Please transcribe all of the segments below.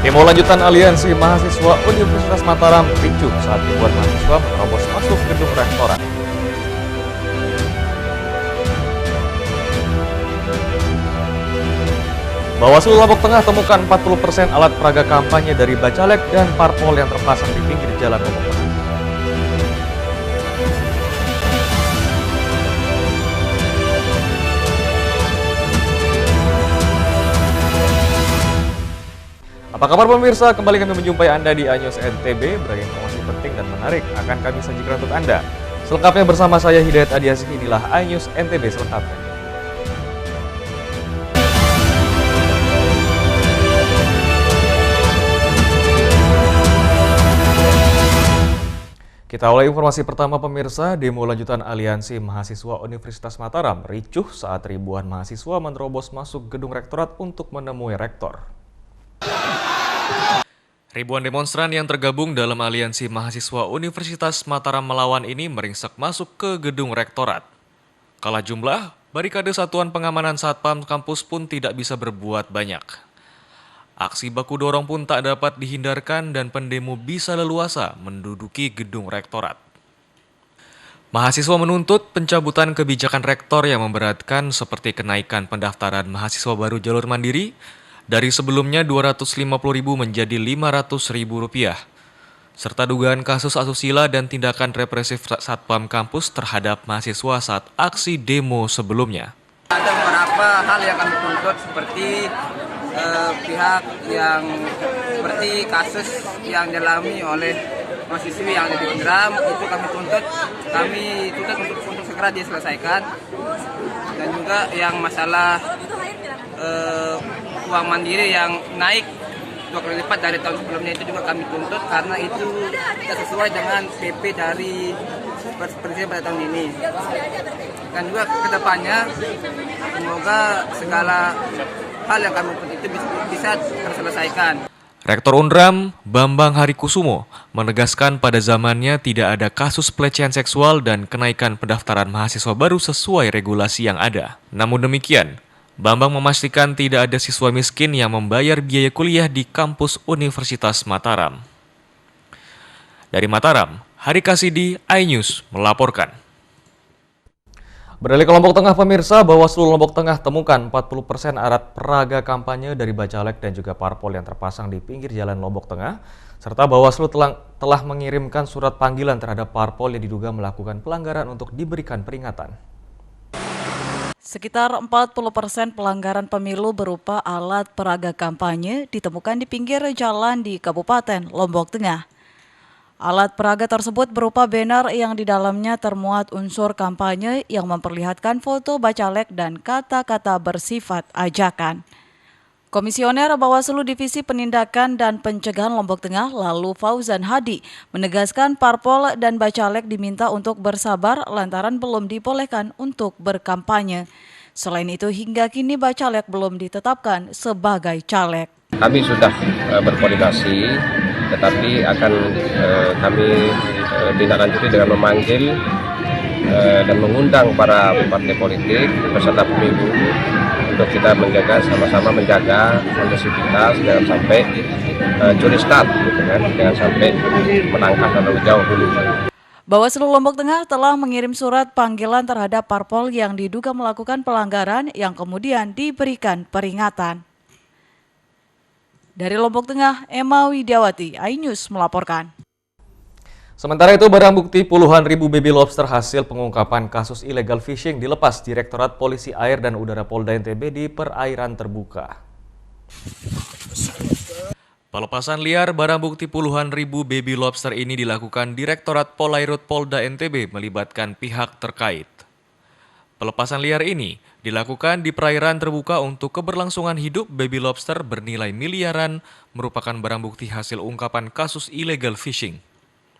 Demo lanjutan aliansi mahasiswa Universitas Mataram ricuh saat ribuan mahasiswa menerobos masuk gedung rektorat. Bawaslu Lombok Tengah temukan 40% alat peraga kampanye dari Bacalek dan parpol yang terpasang di pinggir jalan Lombok Tengah. Apa kabar pemirsa? Kembali kami menjumpai Anda di iNews NTB. Beragam informasi penting dan menarik akan kami sajikan untuk Anda. Selengkapnya bersama saya Hidayat Adiasih, inilah iNews NTB selengkapnya. Kita awali informasi pertama pemirsa, demo lanjutan aliansi mahasiswa Universitas Mataram ricuh saat ribuan mahasiswa menerobos masuk gedung rektorat untuk menemui rektor. Ribuan demonstran yang tergabung dalam aliansi mahasiswa Universitas Mataram Melawan ini meringsek masuk ke gedung rektorat. Kalah jumlah, barikade Satuan Pengamanan Satpam kampus pun tidak bisa berbuat banyak. Aksi baku dorong pun tak dapat dihindarkan dan pendemo bisa leluasa menduduki gedung rektorat. Mahasiswa menuntut pencabutan kebijakan rektor yang memberatkan seperti kenaikan pendaftaran mahasiswa baru jalur mandiri, dari sebelumnya Rp250.000 menjadi Rp500.000, serta dugaan kasus asusila dan tindakan represif Satpam kampus terhadap mahasiswa saat aksi demo sebelumnya. Ada beberapa hal yang kami tuntut seperti pihak yang seperti kasus yang dialami oleh mahasiswi yang ada di Indram, itu kami tuntut untuk segera diselesaikan, dan juga yang masalah uang mandiri yang naik 2 kali lipat dari tahun sebelumnya itu juga kami tuntut karena itu tidak sesuai dengan PP dari presiden pada tahun ini. Dan juga kedepannya semoga segala hal yang kami tuntut itu bisa terselesaikan. Rektor Undram, Bambang Harikusumo, menegaskan pada zamannya tidak ada kasus pelecehan seksual dan kenaikan pendaftaran mahasiswa baru sesuai regulasi yang ada. Namun demikian, Bambang memastikan tidak ada siswa miskin yang membayar biaya kuliah di kampus Universitas Mataram. Dari Mataram, Hari Kasidi, iNews melaporkan. Beralih ke Lombok Tengah pemirsa, Bawaslu Lombok Tengah temukan 40% alat peraga kampanye dari Bacalek dan juga parpol yang terpasang di pinggir jalan Lombok Tengah, serta Bawaslu telah mengirimkan surat panggilan terhadap parpol yang diduga melakukan pelanggaran untuk diberikan peringatan. Sekitar 40% pelanggaran pemilu berupa alat peraga kampanye ditemukan di pinggir jalan di Kabupaten Lombok Tengah. Alat peraga tersebut berupa banner yang di dalamnya termuat unsur kampanye yang memperlihatkan foto Bacalek dan kata-kata bersifat ajakan. Komisioner Bawaslu Divisi Penindakan dan Pencegahan Lombok Tengah, lalu Fauzan Hadi, menegaskan parpol dan Bacalek diminta untuk bersabar lantaran belum dibolehkan untuk berkampanye. Selain itu, hingga kini Bacalek belum ditetapkan sebagai caleg. Kami sudah berkoordinasi, tetapi akan kami tindak lanjuti dengan memanggil dan mengundang para partai politik peserta pemilu untuk kita sama-sama menjaga kondisivitas, jangan sampai curi start, gitu kan, jangan sampai menangkap terlalu jauh dulu. Bawaslu Lombok Tengah telah mengirim surat panggilan terhadap parpol yang diduga melakukan pelanggaran yang kemudian diberikan peringatan. Dari Lombok Tengah, Emma Widiawati, iNews melaporkan. Sementara itu, barang bukti puluhan ribu baby lobster hasil pengungkapan kasus illegal fishing dilepas Direktorat Polisi Air dan Udara Polda NTB di perairan terbuka. Pelepasan liar barang bukti puluhan ribu baby lobster ini dilakukan Direktorat Polairut Polda NTB melibatkan pihak terkait. Pelepasan liar ini dilakukan di perairan terbuka untuk keberlangsungan hidup baby lobster bernilai miliaran, merupakan barang bukti hasil ungkapan kasus illegal fishing.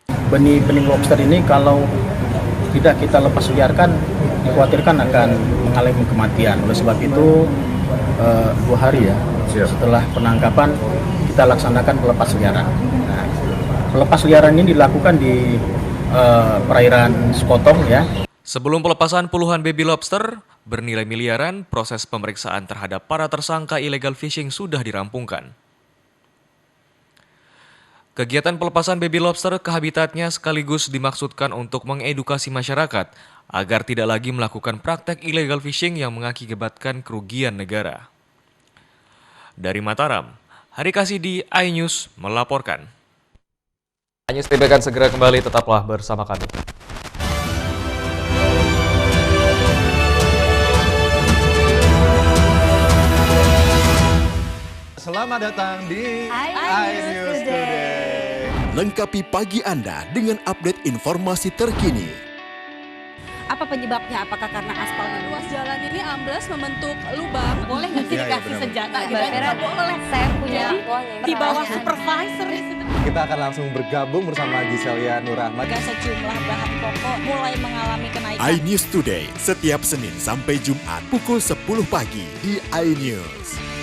Benih-benih lobster ini kalau tidak kita lepas liarkan, dikhawatirkan akan mengalami kematian. Oleh sebab itu 2 hari ya setelah penangkapan kita laksanakan pelepas liaran. Nah, pelepas liaran ini dilakukan di perairan Sekotong ya. Sebelum pelepasan puluhan baby lobster bernilai miliaran, proses pemeriksaan terhadap para tersangka illegal fishing sudah dirampungkan. Kegiatan pelepasan baby lobster ke habitatnya sekaligus dimaksudkan untuk mengedukasi masyarakat agar tidak lagi melakukan praktek illegal fishing yang mengakibatkan kerugian negara. Dari Mataram, Hari Kasidi iNews melaporkan. iNews TV akan segera kembali, tetaplah bersama kami. Selamat datang di iNews Today. Lengkapi pagi Anda dengan update informasi terkini. Apa penyebabnya? Apakah karena aspal Ruas jalan ini amblas membentuk lubang. boleh nggak sih Iya, dikasih benar. senjata Mbak gitu? Vera, Boleh. Saya punya Di bawah supervisor. Kita akan langsung bergabung bersama Giselia Nurahmat. Sejumlah bahan pokok mulai mengalami kenaikan. iNews Today setiap Senin sampai Jumat pukul 10 pagi di iNews.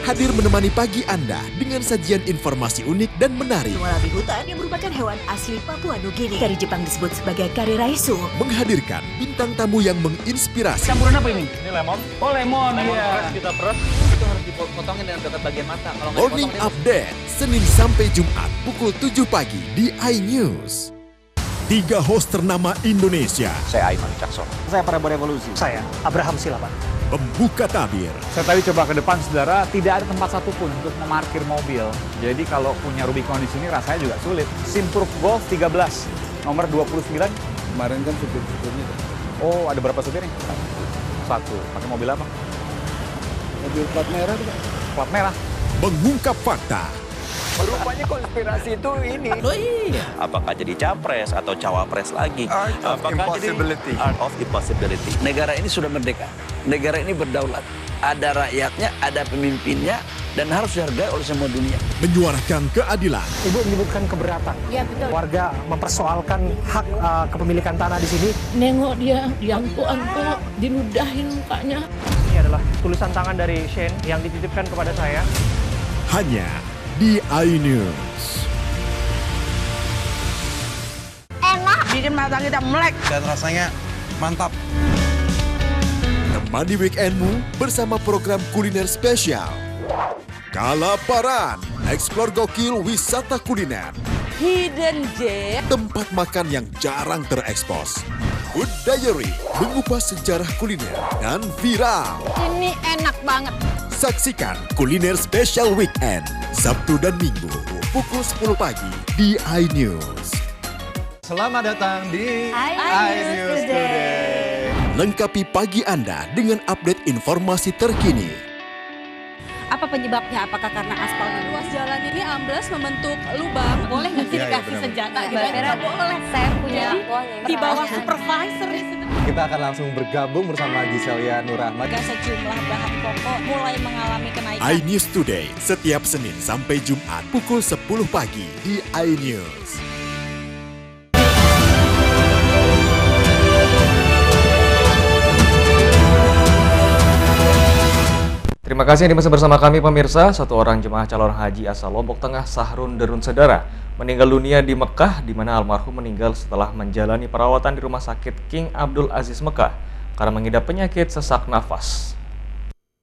Hadir menemani pagi Anda dengan sajian informasi unik dan menarik. Wallaby hutan yang merupakan hewan asli Papua Nugini. Dari Jepang disebut sebagai kare raisu. Menghadirkan bintang tamu yang menginspirasi. Campuran apa ini? Ini lemon. Oh lemon, iya. Kita peres. Itu harus dipotongin dengan dekat bagian mata. Kalau nggak Morning dipotong, Update Senin sampai Jumat pukul 7 pagi di iNews. 3 host ternama Indonesia Saya Aiman Caksono. Saya Prabowo Revolusi. Saya Abraham Silaban. membuka tabir. Saya tadi coba ke depan, saudara, tidak ada tempat satupun untuk memarkir mobil. Jadi kalau punya Rubicon di sini rasanya juga sulit. Simpruk Golf 13, nomor 29. Kemarin kan supir-supirnya. Oh, ada berapa supirnya? Satu. Pakai mobil apa? Mobil plat merah tuh, Pak. Plat merah. Mengungkap fakta. Rupanya konspirasi itu ini. Loh iya. Apakah jadi capres atau cawapres lagi? Art of impossibility. Art of impossibility. Negara ini sudah merdeka. Negara ini berdaulat. Ada rakyatnya, ada pemimpinnya, dan harus dihargai oleh semua dunia. Menyuarakan keadilan. Ibu menyebutkan keberatan. Ya betul. Warga mempersoalkan hak kepemilikan tanah di sini. Nengok dia, diangkut-angkut, diludahin mukanya. Ini adalah tulisan tangan dari Shane yang dititipkan kepada saya. Hanya di iNews. bikin mata kita melek. Dan rasanya mantap. Temani weekendmu bersama program kuliner spesial. Kalaparan, eksplor gokil wisata kuliner. Hidden gem. Tempat makan yang jarang terekspos. Food Diary, mengupas sejarah kuliner dan viral. Ini enak banget. Saksikan kuliner spesial weekend, Sabtu dan Minggu, pukul 10 pagi di iNews. Selamat datang di iNews Today. Lengkapi pagi Anda dengan update informasi terkini. Apa penyebabnya? Apakah karena aspal Ruas jalan ini amblas membentuk lubang. boleh nggak sih Iya, dikasih benar. senjata Mbak gitu? Vera, Boleh. Saya punya Di bawah supervisor. Kita akan langsung bergabung bersama Giselia Nurahmat. Sejumlah bahan pokok mulai mengalami kenaikan. iNews Today setiap Senin sampai Jumat pukul 10 pagi di iNews. Terima kasih yang masih bersama kami pemirsa. Satu orang jemaah calon haji asal Lombok Tengah, Sahrun Derun Sedara, meninggal dunia di Mekah, di mana almarhum meninggal setelah menjalani perawatan di Rumah Sakit King Abdul Aziz Mekah karena mengidap penyakit sesak nafas.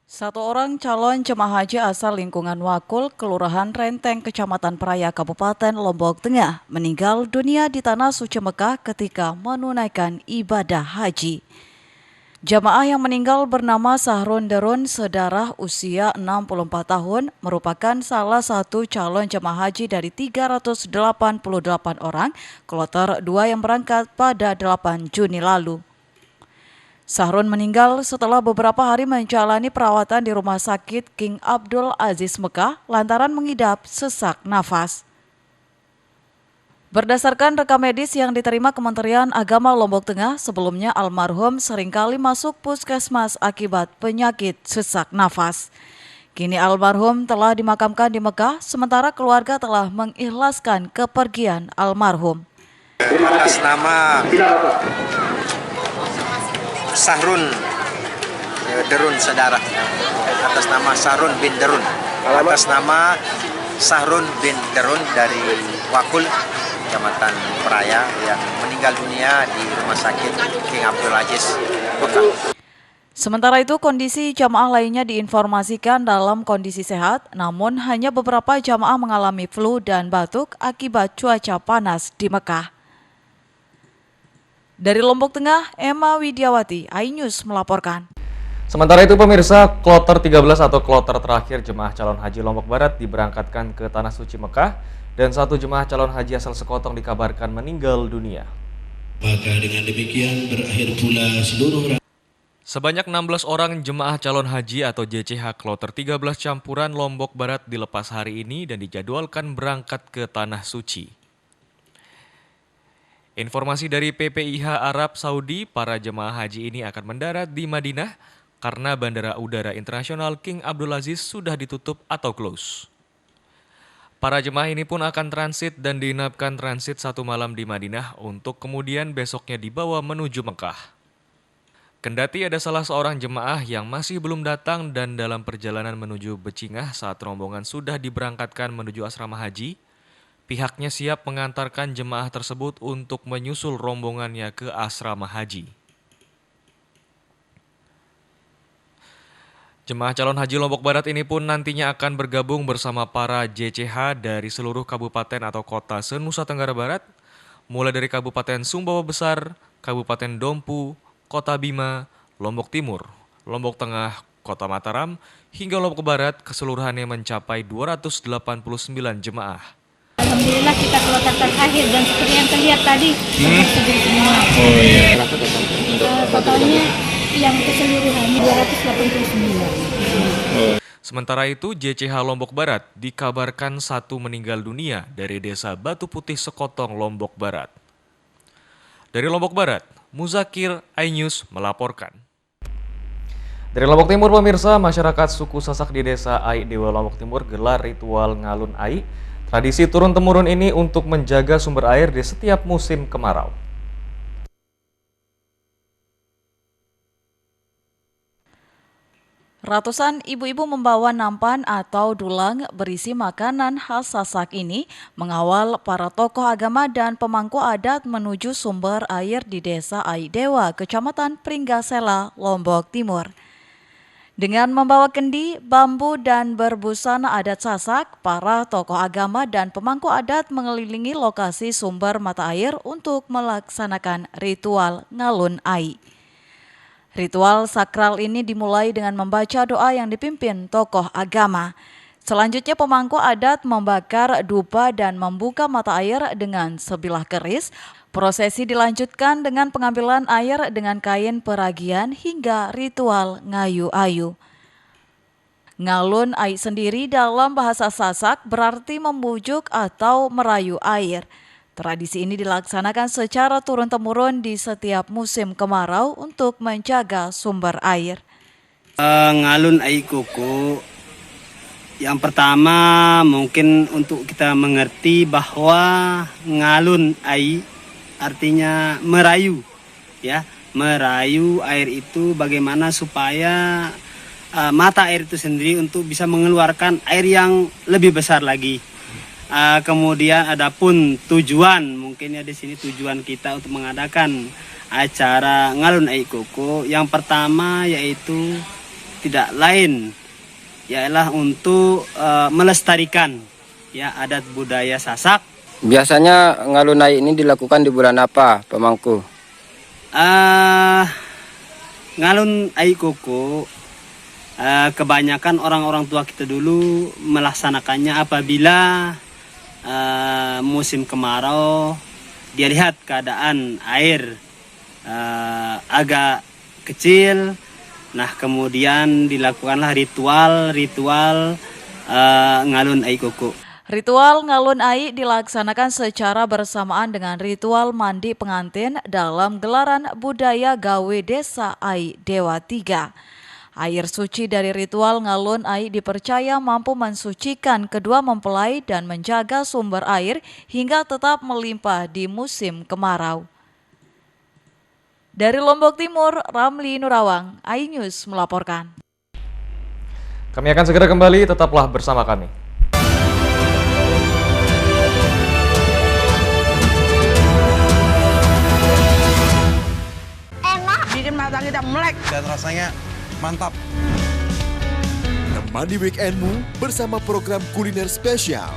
Satu orang calon jemaah haji asal lingkungan Wakul, Kelurahan Renteng, Kecamatan Praia, Kabupaten Lombok Tengah, meninggal dunia di Tanah Suci Mekah ketika menunaikan ibadah haji. Jamaah yang meninggal bernama Sahrun Derun Sedara, usia 64 tahun, merupakan salah satu calon jemaah haji dari 388 orang, kloter 2 yang berangkat pada 8 Juni lalu. Sahrun meninggal setelah beberapa hari menjalani perawatan di Rumah Sakit King Abdul Aziz Mekah lantaran mengidap sesak nafas. Berdasarkan rekam medis yang diterima Kementerian Agama Lombok Tengah, sebelumnya almarhum seringkali masuk puskesmas akibat penyakit sesak nafas. Kini almarhum telah dimakamkan di Mekah, sementara keluarga telah mengikhlaskan kepergian almarhum. Atas nama Sahrun Derun Sedara, atas nama Sahrun bin Derun, atas nama Sahrun bin Derun dari Wakul, Kecamatan Praia, yang meninggal dunia di Rumah Sakit King Abdul Aziz Mekah. Sementara itu, kondisi jamaah lainnya diinformasikan dalam kondisi sehat, namun hanya beberapa jamaah mengalami flu dan batuk akibat cuaca panas di Mekah. Dari Lombok Tengah, Emma Widiawati, iNews melaporkan. Sementara itu pemirsa, kloter 13 atau kloter terakhir jemaah calon haji Lombok Barat diberangkatkan ke Tanah Suci Mekah dan satu jemaah calon haji asal Sekotong dikabarkan meninggal dunia. Maka dengan demikian berakhir pula seluruh Sebanyak 16 orang jemaah calon haji atau JCH kloter 13 campuran Lombok Barat dilepas hari ini dan dijadwalkan berangkat ke Tanah Suci. Informasi dari PPIH Arab Saudi, para jemaah haji ini akan mendarat di Madinah karena Bandara Udara Internasional King Abdulaziz sudah ditutup atau close. Para jemaah ini pun akan transit dan diinapkan transit 1 malam di Madinah untuk kemudian besoknya dibawa menuju Mekah. Kendati ada salah seorang jemaah yang masih belum datang dan dalam perjalanan menuju Becingah saat rombongan sudah diberangkatkan menuju asrama haji, pihaknya siap mengantarkan jemaah tersebut untuk menyusul rombongannya ke asrama haji. Jemaah calon haji Lombok Barat ini pun nantinya akan bergabung bersama para JCH dari seluruh kabupaten atau kota se-Nusa Tenggara Barat, mulai dari Kabupaten Sumbawa Besar, Kabupaten Dompu, Kota Bima, Lombok Timur, Lombok Tengah, Kota Mataram, hingga Lombok Barat keseluruhannya mencapai 289 jemaah. Alhamdulillah kita kloter terakhir dan seperti yang terlihat tadi tersedia semua. Oh iya. Totalnya yang keseluruhannya 289. Sementara itu, JCH Lombok Barat dikabarkan satu meninggal dunia dari desa Batu Putih Sekotong, Lombok Barat. Dari Lombok Barat, Muzakir, iNews melaporkan. Dari Lombok Timur pemirsa, masyarakat suku Sasak di desa Ai Dewa Lombok Timur gelar ritual ngalun ai. Tradisi turun-temurun ini untuk menjaga sumber air di setiap musim kemarau. Ratusan ibu-ibu membawa nampan atau dulang berisi makanan khas Sasak ini mengawal para tokoh agama dan pemangku adat menuju sumber air di desa Ai Dewa, Kecamatan Pringgasela, Lombok Timur. Dengan membawa kendi, bambu, dan berbusana adat Sasak, para tokoh agama dan pemangku adat mengelilingi lokasi sumber mata air untuk melaksanakan ritual ngalun ai. Ritual sakral ini dimulai dengan membaca doa yang dipimpin tokoh agama. Selanjutnya pemangku adat membakar dupa dan membuka mata air dengan sebilah keris. Prosesi dilanjutkan dengan pengambilan air dengan kain peragian hingga ritual ngayu-ayu. Ngalun ai sendiri dalam bahasa Sasak berarti membujuk atau merayu air. Tradisi ini dilaksanakan secara turun-temurun di setiap musim kemarau untuk menjaga sumber air. Ngalun ai koko, yang pertama mungkin untuk kita mengerti bahwa ngalun ai artinya merayu, ya, merayu air itu bagaimana supaya mata air itu sendiri untuk bisa mengeluarkan air yang lebih besar lagi. Kemudian adapun tujuan, mungkin ya di sini tujuan kita untuk mengadakan acara ngalun ai koko yang pertama yaitu tidak lain ialah untuk melestarikan ya adat budaya Sasak. Biasanya ngalun ai ini dilakukan di bulan apa, pemangku? Ngalun ai koko kebanyakan orang-orang tua kita dulu melaksanakannya apabila musim kemarau, dia lihat keadaan air agak kecil, nah kemudian dilakukanlah ritual ngalun ai koko. Ritual ngalun ai dilaksanakan secara bersamaan dengan ritual mandi pengantin dalam gelaran budaya Gawe Desa Ai Dewa 3. Air suci dari ritual ngalun ai dipercaya mampu mensucikan kedua mempelai dan menjaga sumber air hingga tetap melimpah di musim kemarau. Dari Lombok Timur, Ramli Nurawang, iNews melaporkan. Kami akan segera kembali, tetaplah bersama kami. Bikin mata kita melek dan rasanya Mantap. Temani weekendmu bersama program kuliner spesial.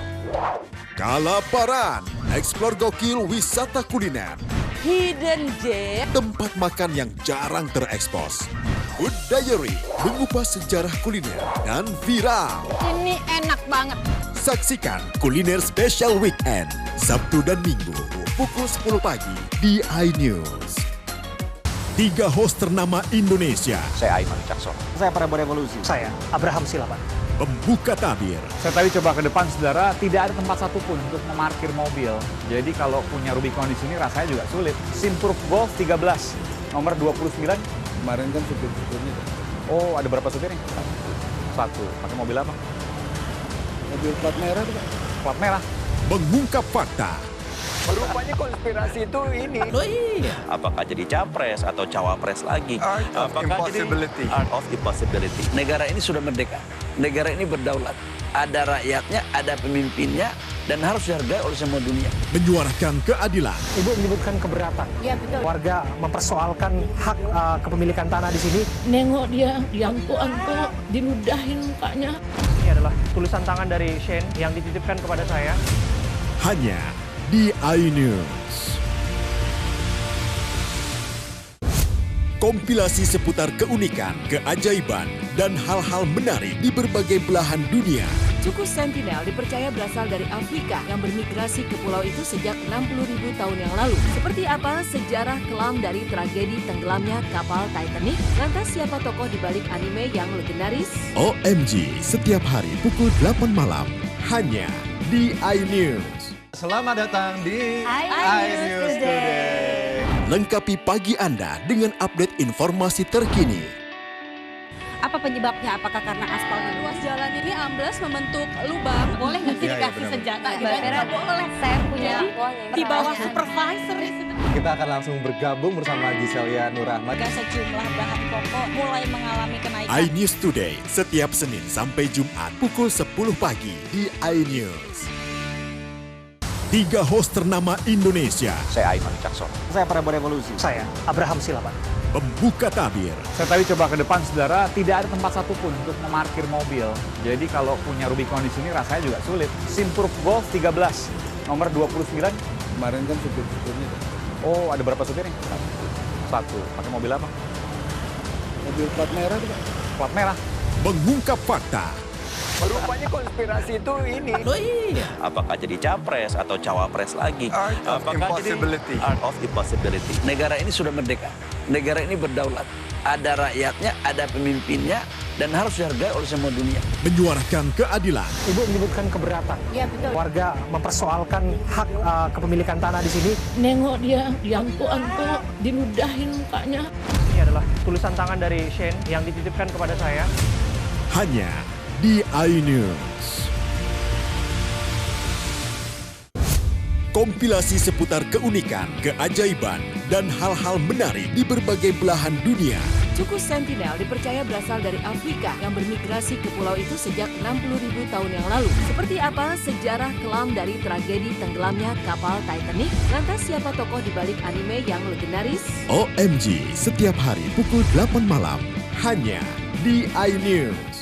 Kalaparan, eksplor gokil wisata kuliner. Hidden Gem. Tempat makan yang jarang terekspos. Food Diary, mengupas sejarah kuliner dan viral. Ini enak banget. Saksikan kuliner spesial weekend, Sabtu dan Minggu, pukul 10 pagi di iNews. 3 host ternama Indonesia. Saya Aiman Cakson. Saya Prabowo Revolusi. Saya Abraham Silaban. Pembuka tabir. Saya tadi coba ke depan, saudara, tidak ada tempat satupun untuk memarkir mobil. Jadi kalau punya Rubicon di sini rasanya juga sulit. Simpruk Golf 13, nomor 29. Kemarin kan supir-supirnya. Oh, ada berapa supir nih? Satu. Pakai mobil apa? Mobil plat merah tuh, Pak. Plat merah. Mengungkap fakta. Rupanya konspirasi itu ini. Loh iya. Apakah jadi capres atau cawapres lagi? Art of Apakah impossibility. Art of impossibility. Negara ini sudah merdeka. Negara ini berdaulat. Ada rakyatnya, ada pemimpinnya, dan harus dihargai oleh semua dunia. Menyuarakan keadilan. Ibu menyebutkan keberatan. Iya betul. Warga mempersoalkan hak kepemilikan tanah di sini. Nengok dia, diangkut-angkut, diludahin mukanya. Ini adalah tulisan tangan dari Shane yang dititipkan kepada saya. Hanya di iNews. Kompilasi seputar keunikan, keajaiban, dan hal-hal menarik di berbagai belahan dunia. Suku Sentinel dipercaya berasal dari Afrika yang bermigrasi ke pulau itu sejak 60.000 tahun yang lalu. Seperti apa sejarah kelam dari tragedi tenggelamnya kapal Titanic? Lantas siapa tokoh di balik anime yang legendaris? OMG, setiap hari pukul 8 malam, hanya di iNews. Selamat datang di iNews Today. Lengkapi pagi Anda dengan update informasi terkini. Apa penyebabnya? Apakah karena aspalnya? Ruas jalan ini amblas membentuk lubang. Boleh nggak sih Iya, dikasih benar. senjata? Nggak boleh. Saya punya di bawah supervisor. Kita akan langsung bergabung bersama Giselia Nurahmat. Sejumlah bahan pokok mulai mengalami kenaikan. iNews Today, setiap Senin sampai Jumat pukul 10 pagi di iNews. 3 host ternama Indonesia. Saya Aiman Cakson. Saya Prabowo Revolusi. Saya Abraham Silaban. Pembuka tabir. Saya tadi coba ke depan, saudara, tidak ada tempat satupun untuk memarkir mobil. Jadi kalau punya Rubicon di sini rasanya juga sulit. Simpruk Golf 13, nomor 29. Kemarin kan supir-supirnya. Oh, ada berapa supir nih? Satu. Pakai mobil apa? Mobil plat merah tuh, Pak. Plat merah. Mengungkap fakta. Rupanya konspirasi itu ini. Loh iya. Apakah jadi capres atau cawapres lagi? Art of impossibility. Art of impossibility. Negara ini sudah merdeka. Negara ini berdaulat. Ada rakyatnya, ada pemimpinnya, dan harus dihargai oleh semua dunia. Menyuarakan keadilan. Ibu menyebutkan keberatan. Iya betul. Warga mempersoalkan hak kepemilikan tanah di sini. Nengok dia, diangkut-angkut, diludahin mukanya. Ini adalah tulisan tangan dari Shane yang dititipkan kepada saya. Hanya di iNews. Kompilasi seputar keunikan, keajaiban, dan hal-hal menarik di berbagai belahan dunia. Suku Sentinel dipercaya berasal dari Afrika yang bermigrasi ke pulau itu sejak 60.000 tahun yang lalu. Seperti apa sejarah kelam dari tragedi tenggelamnya kapal Titanic? Lantas siapa tokoh di balik anime yang legendaris? OMG, setiap hari pukul 8 malam, hanya di iNews.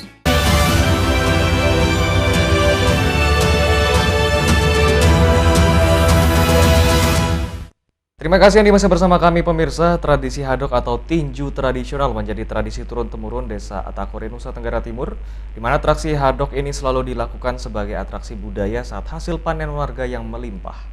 Terima kasih Anda masih bersama kami pemirsa. Tradisi hadok atau tinju tradisional menjadi tradisi turun-temurun desa Atakore, Nusa Tenggara Timur, di mana atraksi hadok ini selalu dilakukan sebagai atraksi budaya saat hasil panen warga yang melimpah.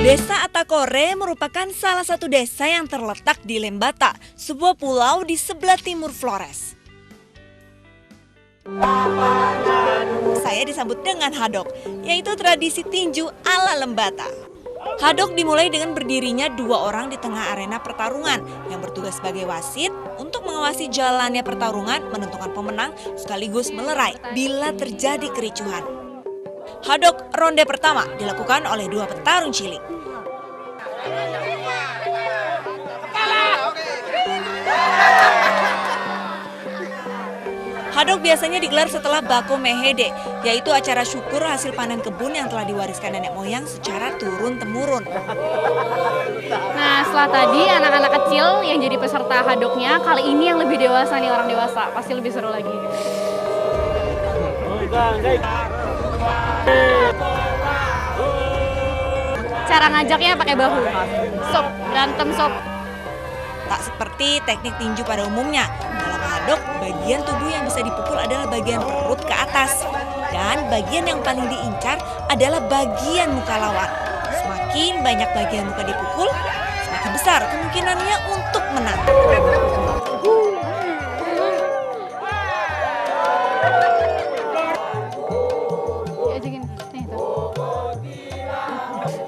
Desa Atakore merupakan salah satu desa yang terletak di Lembata, sebuah pulau di sebelah timur Flores. Saya disambut dengan hadok, yaitu tradisi tinju ala Lembata. Hadok dimulai dengan berdirinya 2 orang di tengah arena pertarungan yang bertugas sebagai wasit untuk mengawasi jalannya pertarungan, menentukan pemenang sekaligus melerai bila terjadi kericuhan. Hadok ronde pertama dilakukan oleh 2 petarung cilik. Hadok biasanya digelar setelah Bako Mehede, yaitu acara syukur hasil panen kebun yang telah diwariskan nenek moyang secara turun-temurun. Nah, setelah tadi anak-anak kecil yang jadi peserta hadoknya, kali ini yang lebih dewasa nih, orang dewasa. Pasti lebih seru lagi. Cara ngajaknya pakai bahu. Sop, berantem sop. Tak seperti teknik tinju pada umumnya. Dalam hadok, bagian tubuh yang bisa dipukul adalah bagian perut ke atas. Dan bagian yang paling diincar adalah bagian muka lawan. Semakin banyak bagian muka dipukul, semakin besar kemungkinannya untuk menang.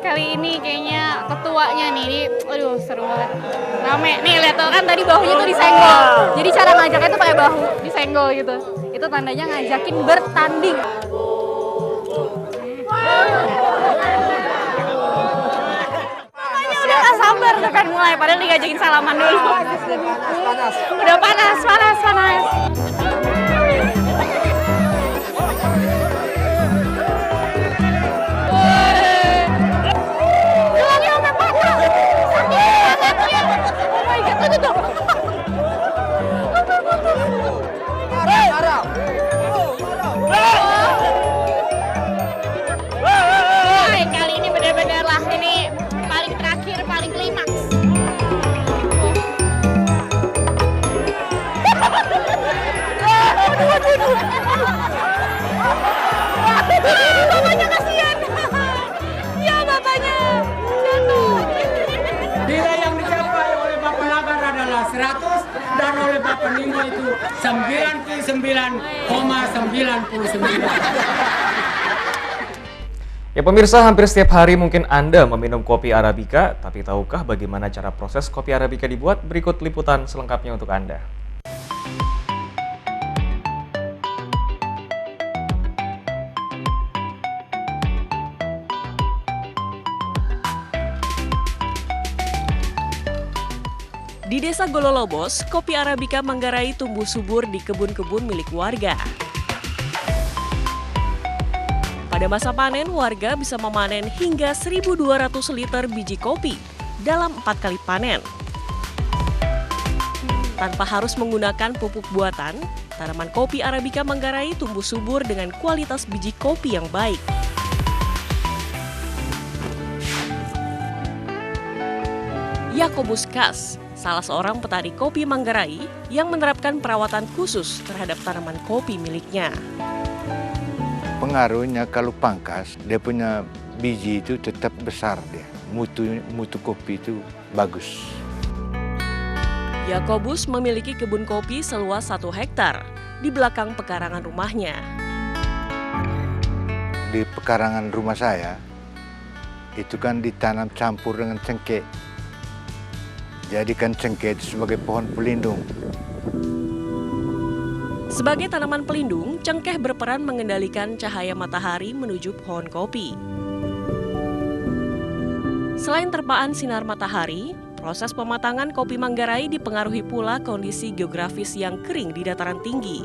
Kali ini kayaknya ketuanya nih, aduh seru banget. Rame, nih lihat tuh kan tadi bahunya tuh disenggol. Jadi cara ngajaknya tuh pakai bahu, disenggol gitu. Itu tandanya ngajakin bertanding. Udah gak sabar tuh kan mulai, padahal digajakin salaman dulu. Udah panas. Kali ini benar-benar lah, ini paling terakhir, paling klimaks. Bapaknya kasihan. Ya bapaknya jatuh. Nilai yang dicapai oleh Bapak Labar adalah 100 dan oleh Bapak Nino itu 99,99. Ya pemirsa, hampir setiap hari mungkin Anda meminum kopi Arabica, tapi tahukah bagaimana cara proses kopi Arabica dibuat? Berikut liputan selengkapnya untuk Anda. Di Desa Gololobos, kopi Arabica Manggarai tumbuh subur di kebun-kebun milik warga. Pada masa panen, warga bisa memanen hingga 1.200 liter biji kopi dalam 4 kali panen. Tanpa harus menggunakan pupuk buatan, tanaman kopi Arabica Manggarai tumbuh subur dengan kualitas biji kopi yang baik. Yakobus Kas, salah seorang petani kopi Manggarai yang menerapkan perawatan khusus terhadap tanaman kopi miliknya. Pengaruhnya kalau pangkas, dia punya biji itu tetap besar dia. Mutu kopi itu bagus. Yakobus memiliki kebun kopi seluas 1 hektar di belakang pekarangan rumahnya. Di pekarangan rumah saya, itu kan ditanam campur dengan cengkeh. Jadikan cengkeh itu sebagai pohon pelindung. Sebagai tanaman pelindung, cengkeh berperan mengendalikan cahaya matahari menuju pohon kopi. Selain terpaan sinar matahari, proses pematangan kopi Manggarai dipengaruhi pula kondisi geografis yang kering di dataran tinggi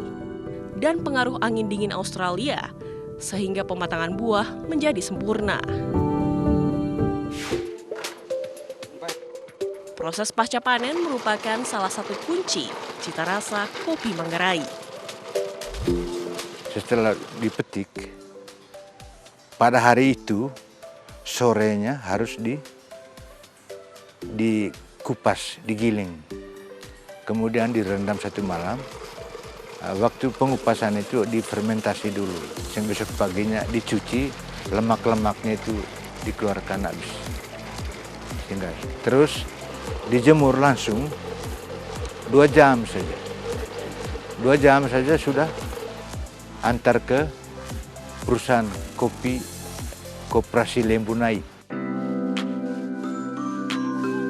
dan pengaruh angin dingin Australia, sehingga pematangan buah menjadi sempurna. Proses pasca panen merupakan salah satu kunci cita rasa kopi Manggarai. Setelah dipetik, pada hari itu sorenya harus dikupas, digiling. Kemudian direndam 1 malam. Waktu pengupasan itu difermentasi dulu. Sehingga besok paginya dicuci, lemak-lemaknya itu dikeluarkan habis. Sehingga terus dijemur langsung 2 jam saja. 2 jam saja sudah antar ke perusahaan kopi Koperasi Lembunai.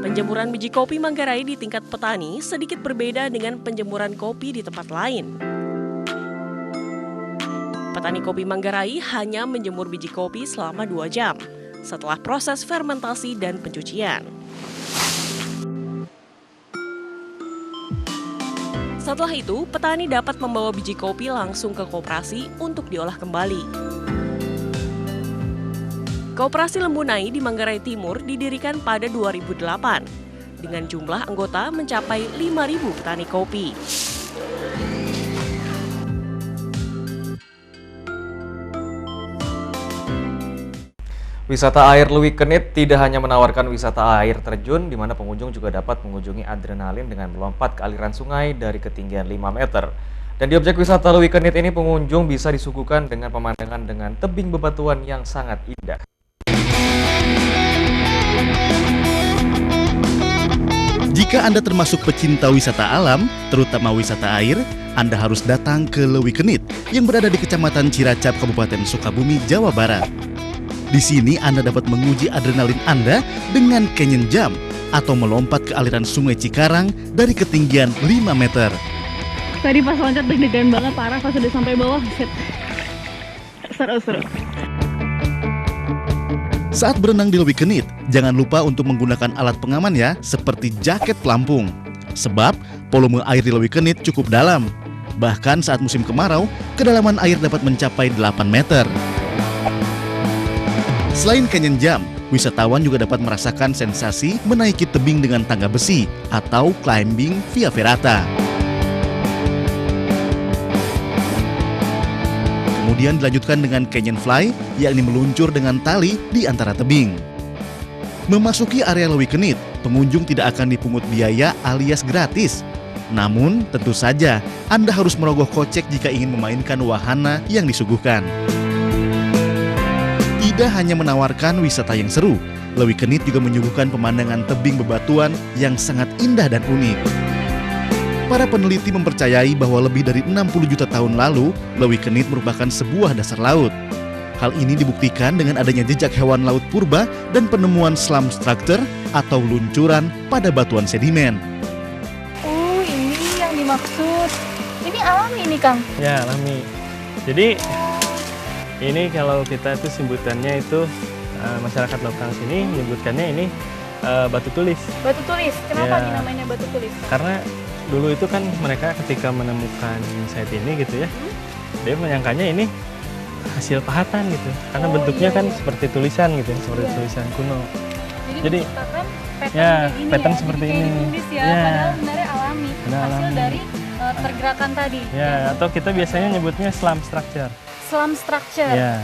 Penjemuran biji kopi Manggarai di tingkat petani sedikit berbeda dengan penjemuran kopi di tempat lain. Petani kopi Manggarai hanya menjemur biji kopi selama 2 jam setelah proses fermentasi dan pencucian. Setelah itu, petani dapat membawa biji kopi langsung ke koperasi untuk diolah kembali. Koperasi Lembunai di Manggarai Timur didirikan pada 2008 dengan jumlah anggota mencapai 5.000 petani kopi. Wisata air Lewi Kenit tidak hanya menawarkan wisata air terjun, di mana pengunjung juga dapat mengunjungi adrenalin dengan melompat ke aliran sungai dari ketinggian 5 meter. Dan di objek wisata Lewi Kenit ini pengunjung bisa disuguhkan dengan pemandangan dengan tebing bebatuan yang sangat indah. Jika Anda termasuk pecinta wisata alam, terutama wisata air, Anda harus datang ke Lewi Kenit yang berada di Kecamatan Ciracap, Kabupaten Sukabumi, Jawa Barat. Di sini Anda dapat menguji adrenalin Anda dengan canyon jump atau melompat ke aliran sungai Cikarang dari ketinggian 5 meter. Tadi pas loncat deg-degan banget, parah pas udah sampai bawah. Seru-seru. Saat berenang di Lewi Kenit, jangan lupa untuk menggunakan alat pengaman ya, seperti jaket pelampung. Sebab volume air di Lewi Kenit cukup dalam. Bahkan saat musim kemarau, kedalaman air dapat mencapai 8 meter. Selain canyon jump, wisatawan juga dapat merasakan sensasi menaiki tebing dengan tangga besi atau climbing via ferrata. Kemudian dilanjutkan dengan canyon fly, yakni meluncur dengan tali di antara tebing. Memasuki area Lewi Kenit, pengunjung tidak akan dipungut biaya alias gratis. Namun, tentu saja Anda harus merogoh kocek jika ingin memainkan wahana yang disuguhkan. Tidak hanya menawarkan wisata yang seru, Lewi Kenit juga menyuguhkan pemandangan tebing bebatuan yang sangat indah dan unik. Para peneliti mempercayai bahwa lebih dari 60 juta tahun lalu, Lewi Kenit merupakan sebuah dasar laut. Hal ini dibuktikan dengan adanya jejak hewan laut purba dan penemuan slump structure atau luncuran pada batuan sedimen. Oh, ini yang dimaksud. Ini alami ini, Kang? Ya, alami. Jadi ini kalau kita itu sebutannya itu masyarakat lokal sini menyebutkannya ini batu tulis. Batu tulis. Kenapa Ya. nih namanya batu tulis? Karena dulu itu kan mereka ketika menemukan site ini gitu ya, dia menyangkanya ini hasil pahatan gitu. Karena bentuknya kan seperti tulisan gitu, seperti tulisan kuno. Jadi ya, pattern seperti ini. Tulis ya, padahal sebenarnya alami. Hasil dari pergerakan tadi. Ya, atau kita biasanya nyebutnya slump structure. Slump structure. Ya.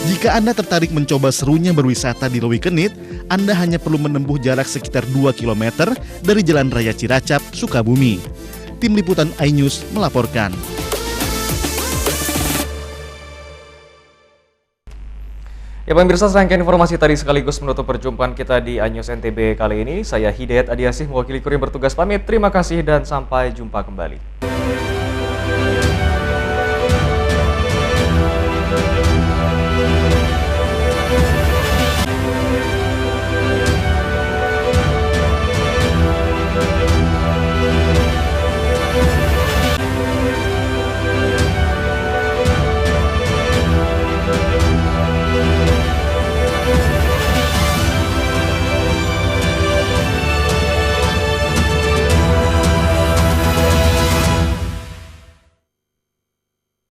Jika Anda tertarik mencoba serunya berwisata di Lewi Kenit, Anda hanya perlu menempuh jarak sekitar 2 km dari Jalan Raya Ciracap, Sukabumi. Tim Liputan iNews melaporkan. Ya pemirsa, serangkaian informasi tadi sekaligus menutup perjumpaan kita di iNews NTB kali ini. Saya Hidayat Adiasih mewakili kru yang bertugas pamit. Terima kasih dan sampai jumpa kembali.